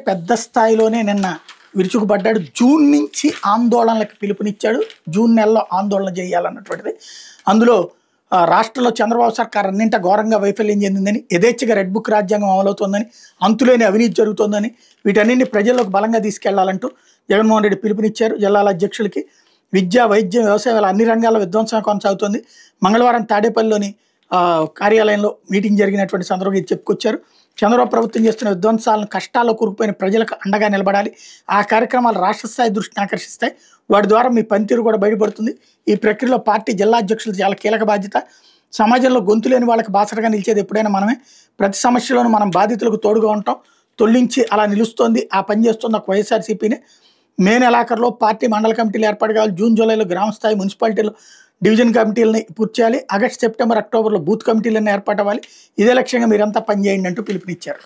పెద్ద స్థాయిలోనే నిన్న విరుచుకుపడ్డాడు. జూన్ నుంచి ఆందోళనలకు పిలుపునిచ్చాడు. జూన్ నెలలో ఆందోళన చేయాలన్నటువంటిది. అందులో రాష్ట్రంలో చంద్రబాబు సర్కార్ అన్నింట ఘోరంగా వైఫల్యం చెందిందని, యథేచ్ఛగా రెడ్ బుక్ రాజ్యాంగం అమలవుతోందని, అంతులేని అవినీతి జరుగుతోందని, వీటన్నింటినీ ప్రజల్లోకి బలంగా తీసుకెళ్లాలంటూ జగన్మోహన్ రెడ్డి పిలుపునిచ్చారు. జిల్లాల అధ్యక్షులకి విద్య, వైద్యం, వ్యవసాయం అన్ని రంగాల్లో విధ్వంసం కొనసాగుతోంది. మంగళవారం తాడేపల్లిలోని కార్యాలయంలో మీటింగ్ జరిగినటువంటి సందర్భంగా ఇది చెప్పుకొచ్చారు. చంద్రబాబు ప్రభుత్వం చేస్తున్న విధ్వంసాలను, కష్టాల్లో కూరుకుపోయిన ప్రజలకు అండగా నిలబడాలి. ఆ కార్యక్రమాలు రాష్ట్ర స్థాయి దృష్టిని ఆకర్షిస్తాయి. వాటి ద్వారా మీ పనితీరు కూడా బయటపడుతుంది. ఈ ప్రక్రియలో పార్టీ జిల్లా అధ్యక్షులు చాలా కీలక బాధ్యత. సమాజంలో గొంతు లేని వాళ్ళకి బాసటగా నిలిచేది ఎప్పుడైనా మనమే. ప్రతి సమస్యలోనూ మనం బాధితులకు తోడుగా ఉంటాం. తొలించి అలా నిలుస్తోంది, ఆ పని చేస్తుంది ఒక వైఎస్ఆర్సీపీనే. మే నెలాఖరులో పార్టీ మండల కమిటీలు ఏర్పాటు కావాలి. జూన్ జూలైలో గ్రామ స్థాయి, మున్సిపాలిటీలు, డివిజన్ కమిటీలని పూర్తి చేయాలి. ఆగస్టు, సెప్టెంబర్, అక్టోబర్లో బూత్ కమిటీలన్నీ ఏర్పాటు అవ్వాలి. ఇదే లక్ష్యంగా మీరంతా పనిచేయండి అంటూ పిలుపునిచ్చారు.